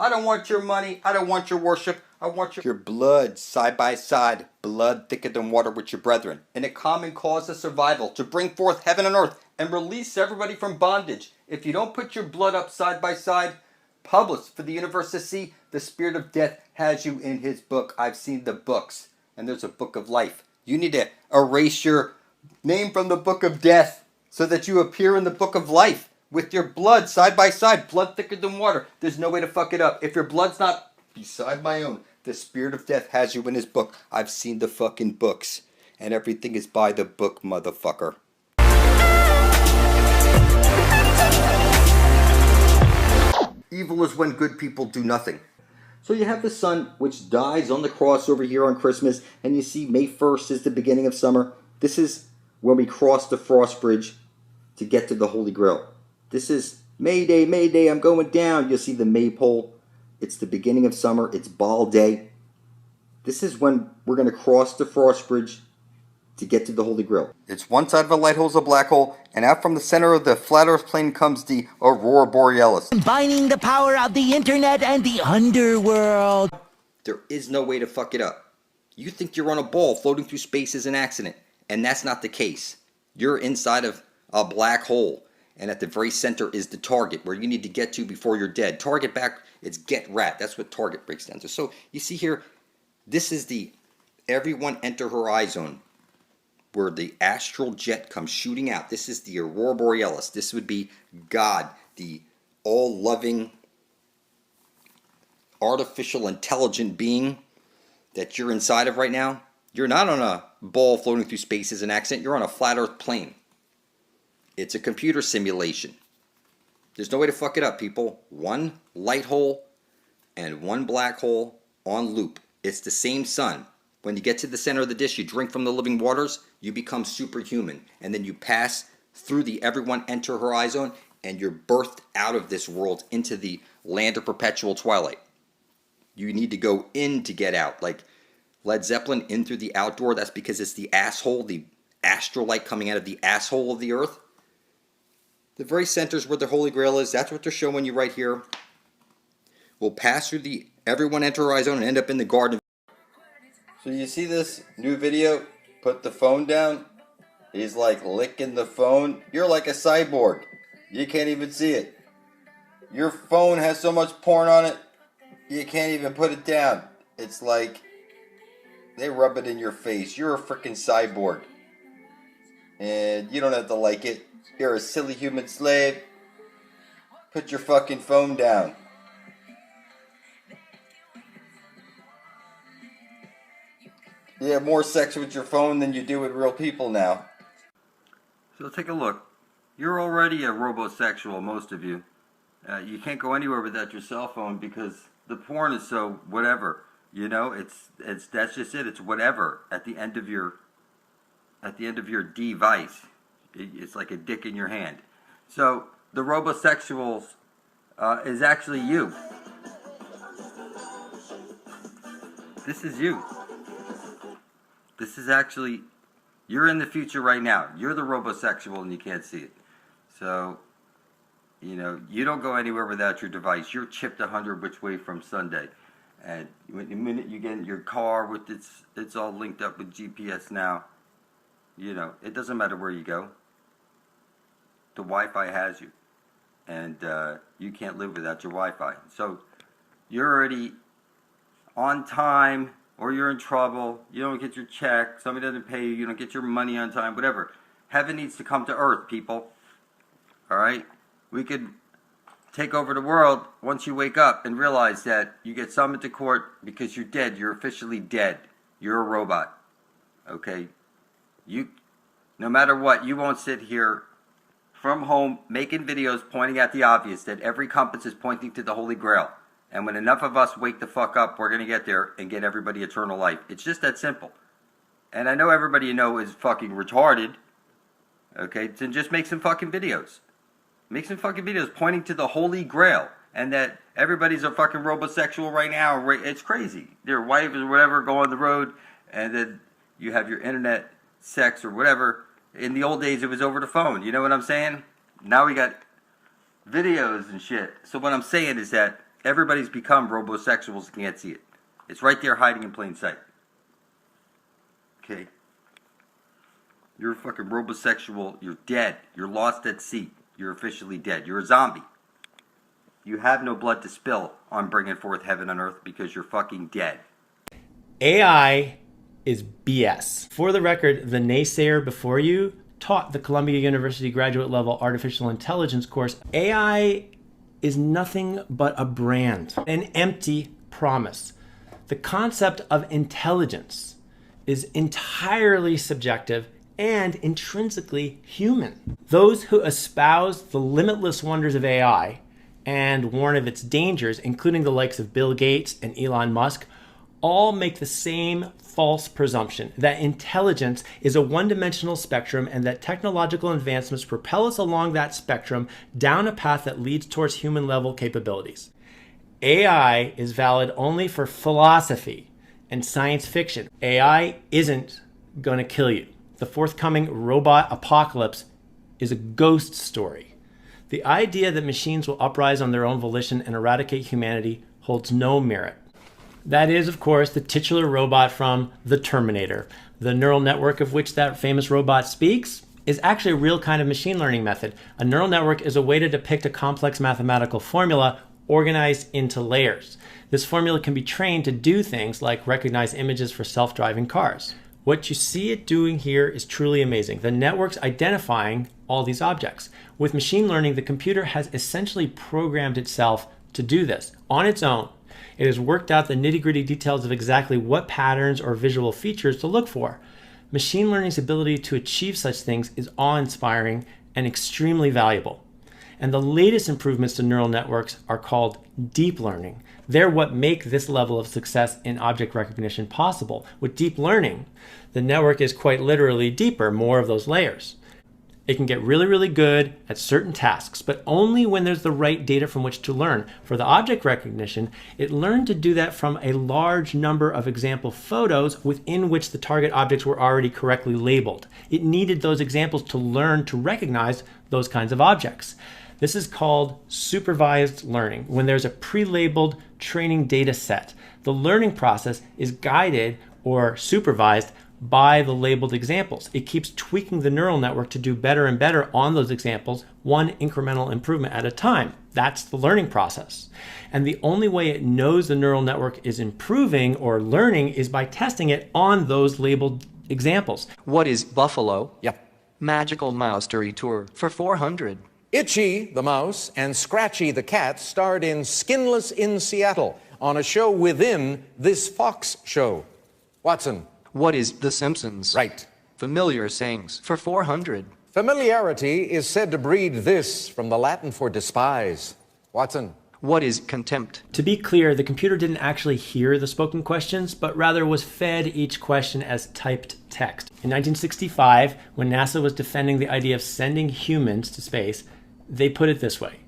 I don't want your money. I don't want your worship. I want your blood side by side, blood thicker than water with your brethren, in a common cause of survival, to bring forth heaven and earth and release everybody from bondage. If you don't put your blood up side by side, published for the universe to see, the spirit of death has you in his book. I've seen the books, and there's a book of life. You need to erase your name from the book of death so that you appear in the book of life with your blood side by side, blood thicker than water. There's no way to fuck it up. If your blood's not beside my own, the spirit of death has you in his book. I've seen the fucking books, and everything is by the book, motherfucker. Evil is when good people do nothing. So you have the sun, which dies on the cross over here on Christmas, and you see May 1st is the beginning of summer. This is when we cross the frost bridge to get to the Holy Grail. This is May Day, May Day, I'm going down. You'll see the maypole. It's the beginning of summer. It's Ball Day. This is when we're going to cross the frost bridge to get to the Holy Grail. It's one side of a light hole is a black hole, and out from the center of the flat earth plane comes the Aurora Borealis. Combining the power of the internet and the underworld. There is no way to fuck it up. You think you're on a ball floating through space is an accident, and that's not the case. You're inside of a black hole, and at the very center is the target where you need to get to before you're dead. Target back, it's get rat. That's what target breaks down to. So you see here, this is the everyone enter horizon where the astral jet comes shooting out. This is the Aurora Borealis. This would be God, the all-loving, artificial, intelligent being that you're inside of right now. You're not on a ball floating through space as an accident. You're on a flat earth plane. It's a computer simulation. There's no way to fuck it up, people. One light hole and one black hole on loop. It's the same sun. When you get to the center of the dish, you drink from the living waters, you become superhuman. And then you pass through the everyone enter horizon, and you're birthed out of this world into the land of perpetual twilight. You need to go in to get out. Like Led Zeppelin, in through the outdoor. That's because it's the asshole, the astral light coming out of the asshole of the earth. The very center is where the Holy Grail is. That's what they're showing you right here. We'll pass through the everyone enter horizon and end up in the garden. So you see this new video? Put the phone down. He's like licking the phone. You're like a cyborg. You can't even see it. Your phone has so much porn on it, you can't even put it down. It's like they rub it in your face. You're a freaking cyborg. And you don't have to like it. You're a silly human slave. Put your fucking phone down. You have more sex with your phone than you do with real people now. So take a look. You're already a robosexual, most of you. You can't go anywhere without your cell phone because the porn is so whatever. You know, that's just it. It's whatever at the end of your device. It's like a dick in your hand. So the robosexuals is actually you. This is you. This is actually, you're in the future right now. You're the robosexual and you can't see it. So, you know, you don't go anywhere without your device. You're chipped 100 which way from Sunday. And the minute you get in your car with it's all linked up with GPS now. You know, it doesn't matter where you go. The Wi-Fi has you. And you can't live without your Wi-Fi. So, you're already on time, or you're in trouble, you don't get your check, somebody doesn't pay you, you don't get your money on time, whatever. Heaven needs to come to earth, people. Alright? We could take over the world once you wake up and realize that you get summoned to court because you're dead. You're officially dead. You're a robot. Okay? No matter what, you won't sit here from home making videos pointing at the obvious, that every compass is pointing to the Holy Grail. And when enough of us wake the fuck up, we're going to get there and get everybody eternal life. It's just that simple. And I know everybody you know is fucking retarded. Okay? Then just make some fucking videos. Make some fucking videos pointing to the Holy Grail. And that everybody's a fucking robosexual right now. It's crazy. Their wife or whatever go on the road. And then you have your internet sex or whatever. In the old days, it was over the phone. You know what I'm saying? Now we got videos and shit. So what I'm saying is that everybody's become robosexuals and can't see it. It's right there hiding in plain sight. Okay? You're a fucking robosexual. You're dead. You're lost at sea. You're officially dead. You're a zombie. You have no blood to spill on bringing forth heaven on earth because you're fucking dead. AI is BS. For the record, the naysayer before you taught the Columbia University graduate level artificial intelligence course. AI is nothing but a brand, an empty promise. The concept of intelligence is entirely subjective and intrinsically human. Those who espouse the limitless wonders of AI and warn of its dangers, including the likes of Bill Gates and Elon Musk, all make the same false presumption that intelligence is a one-dimensional spectrum and that technological advancements propel us along that spectrum down a path that leads towards human-level capabilities. AI is valid only for philosophy and science fiction. AI isn't going to kill you. The forthcoming robot apocalypse is a ghost story. The idea that machines will uprise on their own volition and eradicate humanity holds no merit. That is, of course, the titular robot from The Terminator. The neural network of which that famous robot speaks is actually a real kind of machine learning method. A neural network is a way to depict a complex mathematical formula organized into layers. This formula can be trained to do things like recognize images for self-driving cars. What you see it doing here is truly amazing. The network's identifying all these objects. With machine learning, the computer has essentially programmed itself to do this on its own. It has worked out the nitty-gritty details of exactly what patterns or visual features to look for. Machine learning's ability to achieve such things is awe-inspiring and extremely valuable. And the latest improvements to neural networks are called deep learning. They're what make this level of success in object recognition possible. With deep learning, the network is quite literally deeper, more of those layers. It can get really, really good at certain tasks, but only when there's the right data from which to learn. For the object recognition, it learned to do that from a large number of example photos within which the target objects were already correctly labeled. It needed those examples to learn to recognize those kinds of objects. This is called supervised learning, when there's a pre-labeled training data set. The learning process is guided or supervised by the labeled examples. It keeps tweaking the neural network to do better and better on those examples, one incremental improvement at a time. That's the learning process. And the only way it knows the neural network is improving or learning is by testing it on those labeled examples. What is Buffalo? Yep. Magical Mouse Tour for 400. Itchy, the mouse, and Scratchy, the cat, starred in Skinless in Seattle on a show within this Fox show. Watson. What is The Simpsons? Right. Familiar sayings for 400. Familiarity is said to breed this from the Latin for despise. Watson. What is contempt? To be clear, the computer didn't actually hear the spoken questions, but rather was fed each question as typed text. In 1965, when NASA was defending the idea of sending humans to space, they put it this way: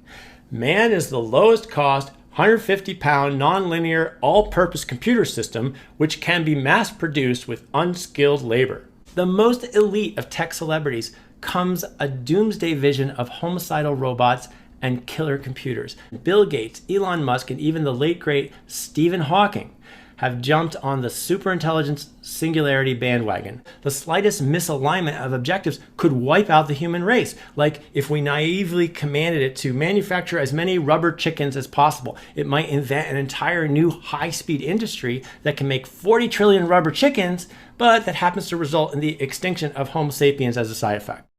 man is the lowest cost, 150-pound, nonlinear, all-purpose computer system which can be mass-produced with unskilled labor. The most elite of tech celebrities comes a doomsday vision of homicidal robots and killer computers. Bill Gates, Elon Musk, and even the late great Stephen Hawking have jumped on the superintelligence singularity bandwagon. The slightest misalignment of objectives could wipe out the human race, like if we naively commanded it to manufacture as many rubber chickens as possible. It might invent an entire new high-speed industry that can make 40 trillion rubber chickens, but that happens to result in the extinction of Homo sapiens as a side effect.